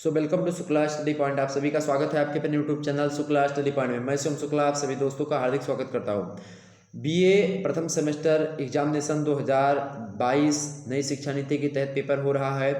Welcome to Shukla study point. आप सभी का स्वागत है आपके अपने YouTube channel Shukla study point में। मैं सोम शुक्ला आप सभी दोस्तों का हार्दिक स्वागत करता हूं। बीए प्रथम सेमेस्टर एग्जामिनेशन 2022 नई शिक्षा नीति के तहत पेपर हो रहा है।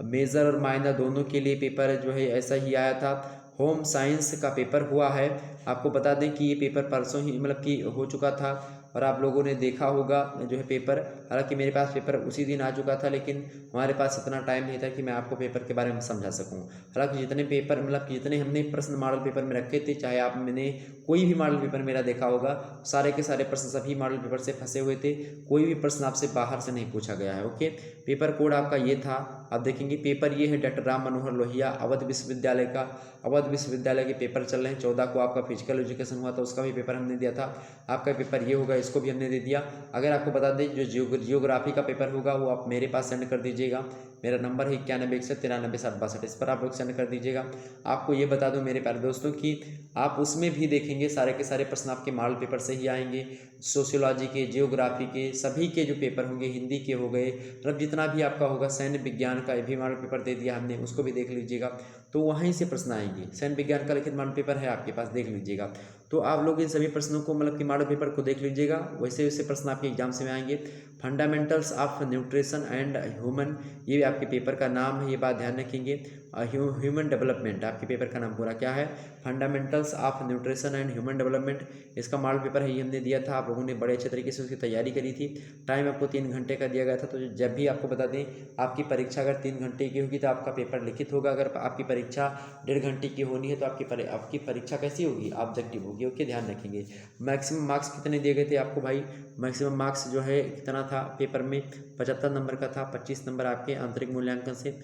मेजर और माइनर दोनों के लिए पेपर जो है ऐसा ही आया था। होम साइंस का पेपर हुआ है। आपको बता दें कि ये पेपर परसों ही मतलब कि हो चुका था और आप लोगों ने देखा होगा जो है पेपर। हालांकि मेरे पास पेपर उसी दिन आ चुका था, लेकिन हमारे पास इतना टाइम नहीं था कि मैं आपको पेपर के बारे में समझा सकूं। हालांकि जितने पेपर मतलब कि जितने हमने प्रश्न मॉडल पेपर में रखे थे, चाहे आप मैंने कोई भी मॉडल पेपर मेरा देखा होगा, सारे के सारे प्रश्न सभी मॉडल पेपर से फंसे हुए थे। कोई भी प्रश्न आपसे बाहर से नहीं पूछा गया है। ओके, पेपर कोड आपका ये था। आप देखेंगे पेपर ये है डॉक्टर राम मनोहर लोहिया अवध विश्वविद्यालय का। अवध विश्वविद्यालय के पेपर चल रहे हैं। 14 को आपका फिजिकल एजुकेशन हुआ था, उसका भी पेपर हमने दिया था। आपका पेपर ये होगा, इसको भी हमने दे दिया। अगर आपको बता दें जो जियोग्राफी का पेपर होगा वो आप मेरे पास सेंड कर दीजिएगा। मेरा नंबर है 9161936062। इस पर आप लोग सेंड कर दीजिएगा। आपको ये बता दूं मेरे प्यारे दोस्तों कि आप उसमें भी देखेंगे सारे के सारे प्रश्न आपके मॉडल पेपर से ही आएंगे। सोशियोलॉजी के, जियोग्राफी के, सभी के जो पेपर होंगे, हिंदी के हो गए, मतलब जितना भी आपका होगा, सैन्य विज्ञान का भी मॉडल पेपर दे दिया हमने, उसको भी देख लीजिएगा। तो वहीं से प्रश्न आएंगे। सैन्य विज्ञान का लिखित मॉडल पेपर है आपके पास, देख लीजिएगा। तो आप लोग इन सभी प्रश्नों को मतलब कि मॉडल पेपर को देख लीजिएगा। वैसे वैसे प्रश्न आपके एग्जाम से में आएंगे। Fundamentals of nutrition and human, ये आपके पेपर का नाम है, ये बात ध्यान रखेंगे। ह्यूमन डेवलपमेंट आपके पेपर का नाम पूरा क्या है? Fundamentals of nutrition and human development. इसका मॉडल पेपर है, ये हमने दिया था। आप लोगों ने बड़े अच्छे तरीके से उसकी तैयारी करी थी। टाइम आपको 3 घंटे का दिया गया था। तो जब भी आपको बता दें आपकी परीक्षा अगर 3 घंटे की होगी तो आपका पेपर लिखित होगा। अगर आपकी परीक्षा 1.5 घंटे की होनी है तो आपकी परीक्षा कैसी होगी? ऑब्जेक्टिव होगी। ओके, ध्यान रखेंगे। मैक्सिमम मार्क्स कितने दिए गए थे आपको भाई? मैक्सिमम मार्क्स जो है कितना था पेपर में? 75 नंबर का था। 25 नंबर आपके आंतरिक मूल्यांकन से।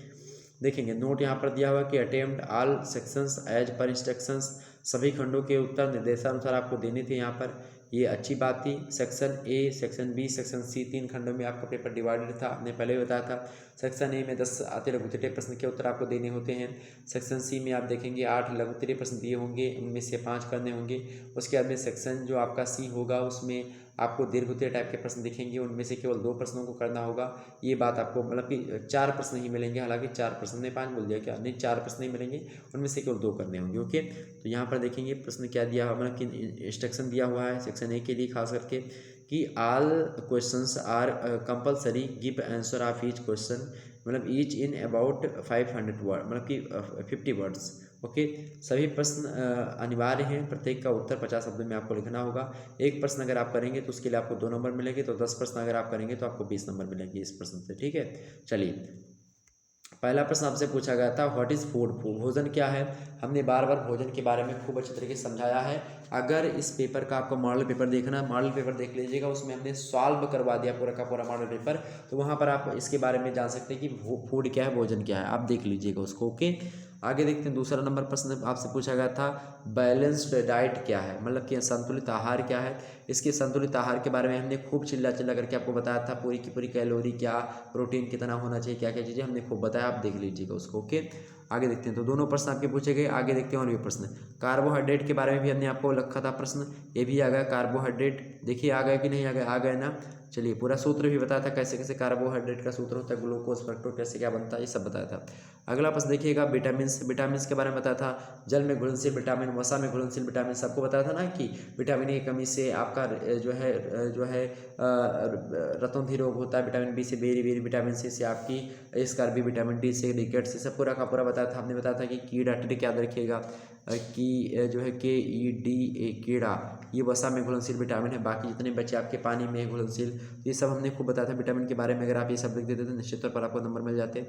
देखेंगे नोट यहाँ पर दिया हुआ कि attempt all sections as per instructions, सभी खंडों के उत्तर निर्देशानुसार आपको देने थे। यहाँ पर ये अच्छी बात थी। Section A, section B, section C, 3 खंडों में आपका पेपर डिवाइडेड था। आपने पहले भी बताया था। सेक्शन ए में 10 आते लघुत्तरीय प्रश्न के उत्तर आपको देने होते हैं। सेक्शन सी में आप देखेंगे 8 लघुत्तरीय प्रश्न दिए होंगे, उनमें से 5 करने होंगे। उसके बाद में सेक्शन जो आपका सी होगा उसमें आपको दीर्घोत्तरीय टाइप के प्रश्न दिखेंगे, उनमें से केवल 2 प्रश्नों को करना होगा। ये बात आपको मतलब कि 4 प्रश्न ही मिलेंगे। हालांकि 4 प्रश्न ने 5 बोल दिया क्या? नहीं, 4 प्रश्न ही मिलेंगे, उनमें से केवल 2 करने होंगे। ओके, तो यहाँ पर देखेंगे प्रश्न क्या दिया हुआ, मतलब कि इंस्ट्रक्शन दिया हुआ है सेक्शन ए के लिए खास करके कि all questions are compulsory, give answer of each question, मतलब ईच इन अबाउट 500 वर्ड, मतलब कि 50 वर्ड्स। ओके, सभी प्रश्न अनिवार्य हैं। प्रत्येक का उत्तर 50 शब्दों में आपको लिखना होगा। एक प्रश्न अगर आप करेंगे तो उसके लिए आपको 2 नंबर मिलेंगे। तो 10 प्रश्न अगर आप करेंगे तो आपको 20 नंबर मिलेंगे इस प्रश्न से। ठीक है, चलिए पहला प्रश्न आपसे पूछा गया था व्हाट इज़ फूड? भोजन क्या है? हमने बार बार भोजन के बारे में खूब अच्छे तरीके से समझाया है। अगर इस पेपर का आपको मॉडल पेपर देखना है, मॉडल पेपर देख लीजिएगा, उसमें हमने सॉल्व करवा दिया पूरा का पूरा मॉडल पेपर। तो वहाँ पर आप इसके बारे में जान सकते हैं कि फूड क्या है, भोजन क्या है। आप देख लीजिएगा उसको। ओके, आगे देखते हैं। दूसरा नंबर प्रश्न आपसे पूछा गया था बैलेंस्ड डाइट क्या है, मतलब कि संतुलित आहार क्या है। इसके संतुलित आहार के बारे में हमने खूब चिल्ला चिल्ला करके आपको बताया था। पूरी की पूरी कैलोरी क्या, प्रोटीन कितना होना चाहिए, क्या क्या चीज़ें हमने खूब बताया। आप देख लीजिएगा उसको। ओके, आगे देखते हैं। तो दोनों प्रश्न आपके पूछे गए। आगे देखते हैं और भी प्रश्न। कार्बोहाइड्रेट के बारे में भी हमने आपको रखा था प्रश्न, ये भी आ गया। कार्बोहाइड्रेट देखिए आ गया कि नहीं आ गया? आ गया ना। चलिए पूरा सूत्र भी बताया था कैसे कैसे कार्बोहाइड्रेट का सूत्र होता है, ग्लूकोज फ्रक्टोज कैसे क्या बनता है, ये सब बताया था। अगला प्रश्न देखिएगा विटामिन के बारे में बताया था। जल में घुलनशील विटामिन, वसा में घुलनशील विटामिन, सबको बताया था ना कि विटामिन ए की कमी से आपका जो है रतौंधी रोग होता है। विटामिन बी से बेरी, विटामिन सी से आपकी स्कर्वी, विटामिन डी से रिकेट्स, से सब पूरा का पूरा बताया था। हमने बताया था कि कीड़ा टिड्डी याद रखिएगा कि जो है KEDA कीड़ा, ये वसा में घुलनशील विटामिन है। बाकी जितने बचे आपके पानी में घुलनशील, ये सब हमने खूब बताया था विटामिन के बारे में। अगर आप ये सब लिख देते तो निश्चित तौर पर आपको नंबर मिल जाते।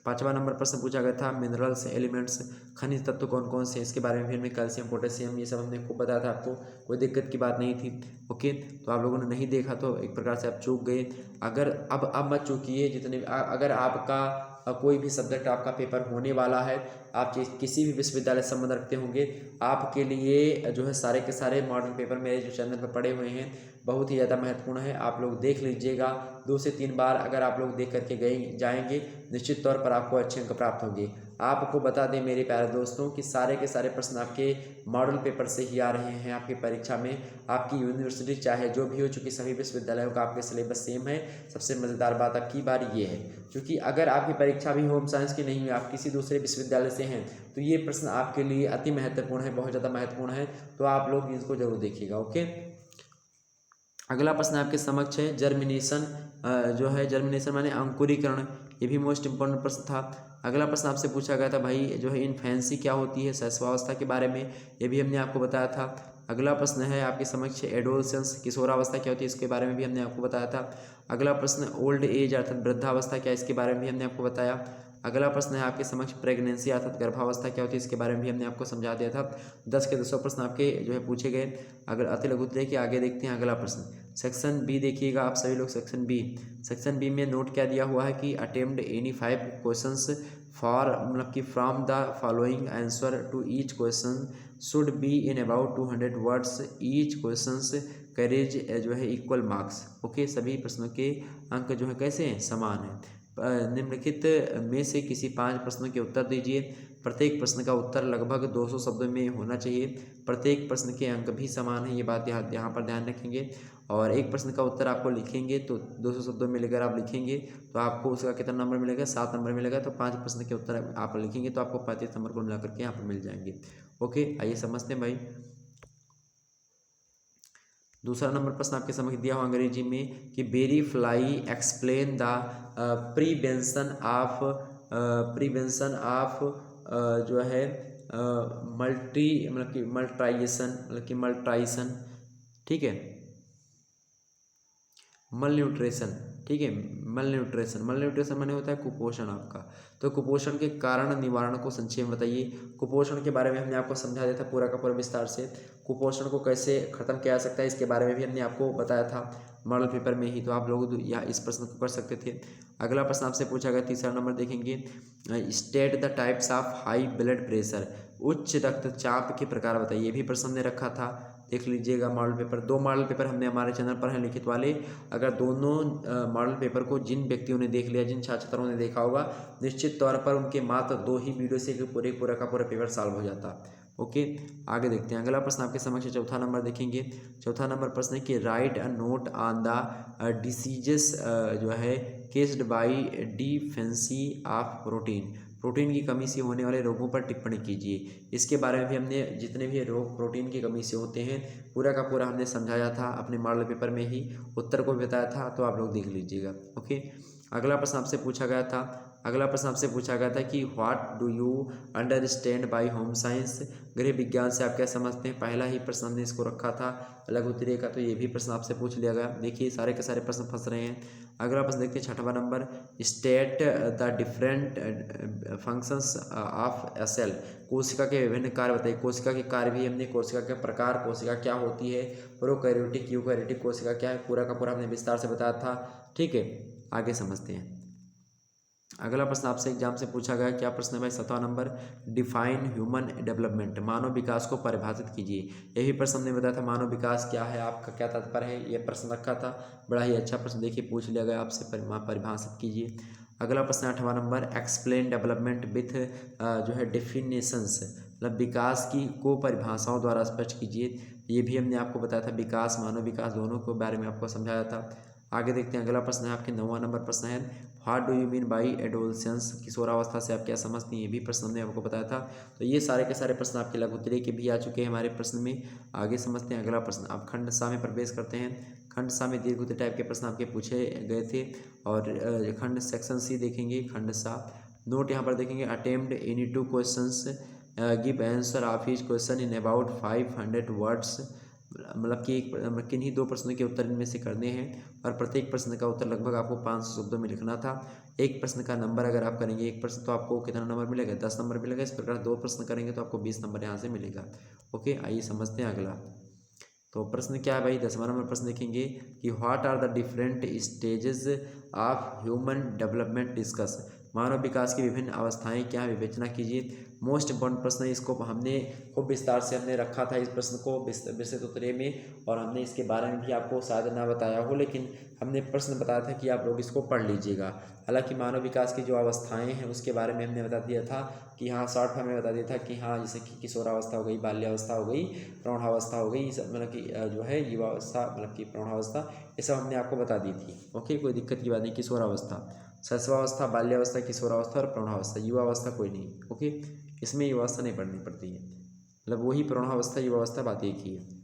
5वां नंबर प्रश्न पूछा गया था मिनरल्स, एलिमेंट्स, खनिज तत्व कौन कौन से, इसके बारे में भी हमें कैल्शियम, पोटेशियम, ये सब हमने खूब बताया था आपको। कोई दिक्कत की बात नहीं थी। ओके, तो आप लोगों ने नहीं देखा तो एक प्रकार से आप चूक गए। अगर अब मत चूकिए। अगर आपका कोई भी सब्जेक्ट आपका पेपर होने वाला है, आप किसी भी विश्वविद्यालय से संबंध रखते होंगे, आपके लिए जो है सारे के सारे मॉडल पेपर मेरे जो चैनल पर पड़े हुए हैं, बहुत ही ज़्यादा महत्वपूर्ण है। आप लोग देख लीजिएगा। 2 से 3 बार अगर आप लोग देख करके जाएंगे, निश्चित तौर पर आपको अच्छे अंक प्राप्त होंगे। आपको बता दें मेरे प्यारे दोस्तों कि सारे के सारे प्रश्न आपके मॉडल पेपर से ही आ रहे हैं आपकी परीक्षा में। आपकी यूनिवर्सिटी चाहे जो भी हो, चूँकि सभी विश्वविद्यालयों का आपके सिलेबस सेम है। सबसे मज़ेदार बात अब की बार ये है, क्योंकि अगर आपकी परीक्षा भी होम साइंस की नहीं हुई, आप किसी दूसरे विश्वविद्यालय से हैं, तो ये प्रश्न आपके लिए अति महत्वपूर्ण है, बहुत ज़्यादा महत्वपूर्ण है। तो आप लोग इसको जरूर देखिएगा। ओके, अगला प्रश्न आपके समक्ष है जर्मिनेशन, जो है जर्मिनेशन माने अंकुरीकरण। ये भी मोस्ट इंपॉर्टेंट प्रश्न था। अगला प्रश्न आपसे पूछा गया था भाई जो है इन्फेंसी क्या होती है, शैशवावस्था के बारे में, ये भी हमने आपको बताया था। अगला प्रश्न है आपके समक्ष एडोलसेंस, किशोरावस्था क्या होती है, इसके बारे में भी हमने आपको बताया था। अगला प्रश्न ओल्ड एज अर्थात वृद्धावस्था क्या, इसके बारे में भी हमने आपको बताया। अगला प्रश्न है आपके समक्ष प्रेगनेंसी अर्थात गर्भावस्था क्या होती है, इसके बारे में भी हमने आपको समझा दिया था। 10 के 200 प्रश्न आपके जो है पूछे गए। अगर अति लघु उत्तरीय के आगे देखते हैं अगला प्रश्न सेक्शन बी देखिएगा आप सभी लोग। सेक्शन बी में नोट क्या दिया हुआ है कि अटेम्प्ट एनी 5 क्वेश्चंस फॉर मतलब कि from the following answer to each question should be in about 200 words, each questions carriage जो है इक्वल मार्क्स। ओके, सभी प्रश्नों के अंक जो है कैसे हैं, समान है। निम्नलिखित में से किसी 5 प्रश्नों के उत्तर दीजिए। प्रत्येक प्रश्न का उत्तर लगभग 200 शब्दों में होना चाहिए। प्रत्येक प्रश्न के अंक भी समान है, ये बात यहाँ पर ध्यान रखेंगे। और एक प्रश्न का उत्तर आपको लिखेंगे तो 200 शब्दों में अगर आप लिखेंगे तो आपको उसका कितना नंबर मिलेगा, 7 नंबर मिलेगा। तो 5 प्रश्न के उत्तर आप लिखेंगे तो आपको 35 नंबर को मिलाकर के यहाँ पर मिल जाएंगे। ओके, आइए समझते हैं भाई। दूसरा नंबर प्रश्न आपके समझ दिया हुआ अंग्रेजी में कि briefly explain the prevention of जो है मल्ट्राइजेशन, ठीक है, मलन्यूट्रिशन, ठीक है, मलन्यूट्रिशन माने होता है कुपोषण आपका। तो कुपोषण के कारण निवारण को संक्षेप में बताइए। कुपोषण के बारे में हमने आपको समझा दिया था पूरा का पूरा विस्तार से। कुपोषण को कैसे खत्म किया जा सकता है इसके बारे में भी हमने आपको बताया था मॉडल पेपर में ही, तो आप लोग यहाँ इस प्रश्न को कर सकते थे। अगला प्रश्न आपसे पूछा गया, तीसरा नंबर देखेंगे, state the types of high blood pressure, उच्च रक्तचाप के प्रकार बताइए। ये भी प्रश्न हमने रखा था, देख लीजिएगा मॉडल पेपर। 2 मॉडल पेपर हमने हमारे चैनल पर हैं लिखित वाले। अगर दोनों मॉडल पेपर को जिन व्यक्तियों ने देख लिया, जिन छात्रों ने देखा होगा, निश्चित तौर पर उनके मात्र 2 ही वीडियो से पूरा का पूरा पेपर सॉल्व हो जाता। ओके, आगे देखते हैं। अगला प्रश्न आपके समक्ष चौथा नंबर देखेंगे। चौथा नंबर प्रश्न है कि right a note on the diseases जो है केस्ड बाई डिफिशिएंसी ऑफ प्रोटीन की कमी से होने वाले रोगों पर टिप्पणी कीजिए। इसके बारे में भी हमने जितने भी रोग प्रोटीन की कमी से होते हैं पूरा का पूरा हमने समझाया था अपने मॉडल पेपर में ही, उत्तर को भी बताया था, तो आप लोग देख लीजिएगा। ओके, अगला प्रश्न आपसे पूछा गया था कि what do you understand by home science, गृह विज्ञान से आप क्या समझते हैं। पहला ही प्रश्न हमने इसको रखा था लघु उत्तरीय का, तो ये भी प्रश्न आपसे पूछ लिया गया। देखिए सारे के सारे प्रश्न फंस रहे हैं। अगला प्रश्न देखते हैं, 6वां नंबर, state the different functions of a cell, कोशिका के विभिन्न कार्य बताइए। कोशिका के कार्य भी हमने, कोशिका के प्रकार, कोशिका क्या होती है, प्रोकैरियोटिक यूकैरियोटिक कोशिका क्या है, पूरा का पूरा हमने विस्तार से बताया था। ठीक है, आगे समझते हैं। अगला प्रश्न आपसे एग्जाम से पूछा गया, क्या प्रश्न है भाई, 7वां नंबर, डिफाइन ह्यूमन डेवलपमेंट, मानव विकास को परिभाषित कीजिए। यही प्रश्न हमने बताया था, मानव विकास क्या है, आपका क्या तात्पर्य है, ये प्रश्न रखा था। बड़ा ही अच्छा प्रश्न देखिए पूछ लिया गया आपसे, परिभाषित कीजिए। अगला प्रश्न 8वां नंबर, एक्सप्लेन डेवलपमेंट विथ जो है डेफिनेशंस, मतलब विकास की को परिभाषाओं द्वारा स्पष्ट कीजिए। ये भी हमने आपको बताया था, विकास मानव विकास दोनों के बारे में आपको समझाया था। आगे देखते हैं, अगला प्रश्न है आपके 9वां नंबर प्रश्न है, what do you mean by adolescence, किशोरावस्था से आप क्या समझती हैं। ये भी प्रश्न हमने आपको बताया था। तो ये सारे के सारे प्रश्न आपके लघु उत्तरीय के भी आ चुके हैं हमारे प्रश्न में। आगे समझते हैं अगला प्रश्न। आप खंड सा में प्रवेश करते हैं। खंड सा में दीर्घ उत्तरीय टाइप के प्रश्न आपके पूछे गए थे। और खंड सेक्शन सी देखेंगे, खंड सा नोट यहाँ पर देखेंगे, attempt any 2 questions, give answer of each question in about 500 words, मतलब कि किन्हीं 2 प्रश्नों के उत्तर इनमें से करने हैं और प्रत्येक प्रश्न का उत्तर लगभग आपको 500 शब्दों में लिखना था। एक प्रश्न का नंबर अगर आप करेंगे, एक प्रश्न, तो आपको कितना नंबर मिलेगा, 10 नंबर मिलेगा। इस प्रकार 2 प्रश्न करेंगे तो आपको 20 नंबर यहाँ से मिलेगा। ओके, आइए समझते हैं अगला। तो प्रश्न क्या है भाई, 10वां नंबर प्रश्न देखेंगे कि what are the different stages of human development discuss, मानव विकास की विभिन्न अवस्थाएं क्या, विवेचना कीजिए। मोस्ट इम्पोर्टेंट प्रश्न है, इसको हमने खूब विस्तार से हमने रखा था इस प्रश्न को विस्तृत उत्तरे में, और हमने इसके बारे में भी आपको शायद ना बताया हो, लेकिन हमने प्रश्न बताया था कि आप लोग इसको पढ़ लीजिएगा। हालांकि मानव विकास की जो अवस्थाएं हैं उसके बारे में हमने बता दिया था कि हाँ, शॉर्ट फॉर्म में बता दिया था कि हाँ, जैसे कि किशोरावस्था हो गई, बाल्यावस्था हो गई, प्रौढ़ावस्था हो गई, सब मतलब कि जो है युवावस्था, मतलब कि प्रौढ़ावस्था, ये सब हमने आपको बता दी थी। ओके, कोई दिक्कत की बात नहीं। किशोरावस्था, शैशवावस्था, बाल्यावस्था, किशोरावस्था और प्रौढ़ावस्था, युवावस्था कोई नहीं। ओके, इसमें युवावस्था नहीं पढ़नी पड़ती है, मतलब वही प्रौढ़ावस्था युवावस्था बात एक ही है।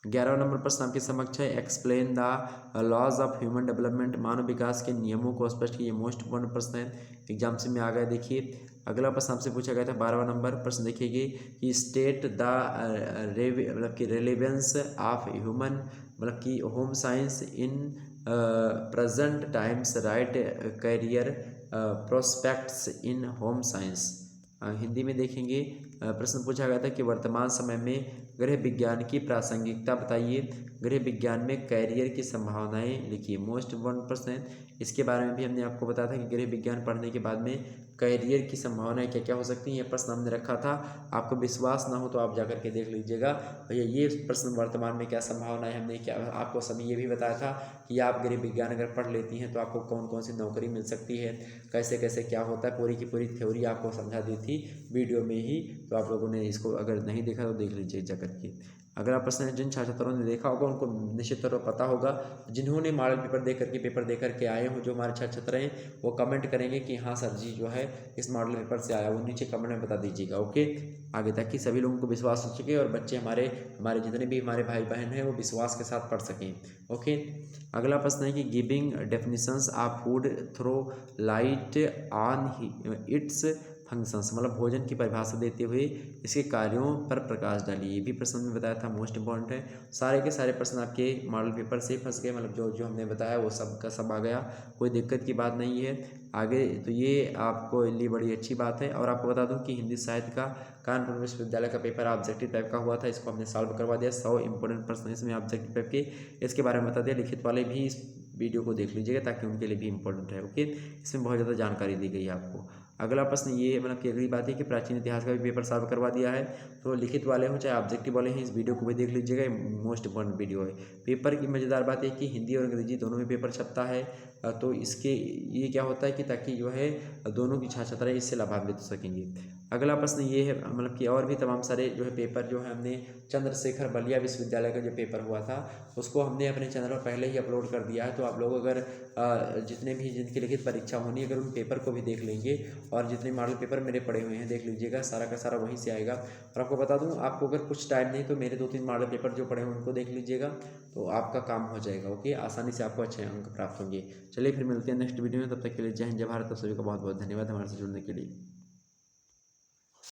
11वां नंबर प्रश्न आपके समक्ष है, explain the laws of human development, मानव विकास के नियमों को स्पष्ट कीजिए। मोस्ट इम्पोर्टेंट प्रश्न है, एग्जाम से में आ गया। देखिए अगला प्रश्न आपसे पूछा गया था 12वां नंबर प्रश्न, देखिए कि स्टेट द मतलब कि रेलेवेंस ऑफ ह्यूमन, मतलब कि home science in present times, right career prospects in home science. Hindi में देखेंगे, प्रश्न पूछा गया था कि वर्तमान समय में गृह विज्ञान की प्रासंगिकता बताइए, गृह विज्ञान में कैरियर की संभावनाएं लिखिए। मोस्ट इम्पोर्टेंट प्रश्न है, इसके बारे में भी हमने आपको बताया था कि गृह विज्ञान पढ़ने के बाद में कैरियर की संभावनाएं क्या क्या हो सकती हैं, ये प्रश्न हमने रखा था। आपको विश्वास ना हो तो आप जाकर के देख लीजिएगा भैया, ये प्रश्न वर्तमान में क्या संभावनाएं, हमने क्या आपको समय ये भी बताया था कि आप गृह विज्ञान अगर पढ़ लेती हैं तो आपको कौन कौन सी नौकरी मिल सकती है, कैसे कैसे क्या होता है, पूरी की पूरी थ्योरी आपको समझा दी थी वीडियो में ही। तो आप लोगों ने इसको अगर नहीं देखा तो देख लीजिए जाकर के। अगला प्रश्न है, जिन छात्रों ने देखा होगा उनको निश्चित तौर पर पता होगा, जिन्होंने मॉडल पेपर दे करके आए हो, जो हमारे छात्र हैं वो कमेंट करेंगे कि हाँ सर जी जो है इस मॉडल पेपर से आया, वो नीचे कमेंट में बता दीजिएगा। ओके, आगे, ताकि सभी लोगों को विश्वास हो सके और बच्चे हमारे हमारे जितने भी हमारे भाई बहन हैं वो विश्वास के साथ पढ़ सकें। ओके, अगला प्रश्न है कि giving definitions of food throw light on its functions, मतलब भोजन की परिभाषा देते हुए इसके कार्यों पर प्रकाश डालिए। ये भी प्रश्न में बताया था, मोस्ट इंपॉर्टेंट है। सारे के सारे प्रश्न आपके मॉडल पेपर से फंस गए, मतलब जो जो हमने बताया वो सब का सब आ गया, कोई दिक्कत की बात नहीं है आगे। तो ये आपको लिए बड़ी अच्छी बात है। और आपको बता दूं कि हिंदी साहित्य का कानपुर विश्वविद्यालय का पेपर ऑब्जेक्टिव टाइप का हुआ था, इसको हमने सॉल्व करवा दिया। 100 इंपॉर्टेंट प्रश्न इसमें ऑब्जेक्टिव टाइप के, इसके बारे में बता दिया। लिखित वाले भी इस वीडियो को देख लीजिएगा ताकि उनके लिए भी इंपॉर्टेंट है। ओके, इसमें बहुत ज़्यादा जानकारी दी गई है आपको। अगला प्रश्न ये, मतलब कि अगली बात है कि प्राचीन इतिहास का भी पेपर सॉल्व करवा दिया है। तो लिखित वाले हो चाहे ऑब्जेक्टिव वाले हैं, इस वीडियो को भी देख लीजिएगा, मोस्ट इंपॉर्टेंट वीडियो है। पेपर की मज़ेदार बात है कि हिंदी और अंग्रेजी दोनों में पेपर छपता है, तो इसके ये क्या होता है कि ताकि जो है दोनों की छात्र इससे लाभान्वित हो सकेंगे। अगला प्रश्न ये है, मतलब कि और भी तमाम सारे जो है पेपर जो है हमने चंद्रशेखर बलिया विश्वविद्यालय का जो पेपर हुआ था उसको हमने अपने चैनल पर पहले ही अपलोड कर दिया है। तो आप लोग अगर जितने भी जिनकी लिखित परीक्षा होनी, अगर उन पेपर को भी देख लेंगे और जितने मॉडल पेपर मेरे पड़े हुए हैं देख लीजिएगा, सारा का सारा वहीं से आएगा। और आपको बता दूं, आपको अगर कुछ टाइम नहीं तो मेरे 2-3 मॉडल पेपर जो पड़े हैं उनको देख लीजिएगा, तो आपका काम हो जाएगा। ओके, आसानी से आपको अच्छे अंक प्राप्त होंगे। चलिए फिर मिलते हैं नेक्स्ट वीडियो में, तब तक के लिए जय हिंद जय भारत। आप सभी का बहुत बहुत धन्यवाद हमारे से जुड़ने के लिए।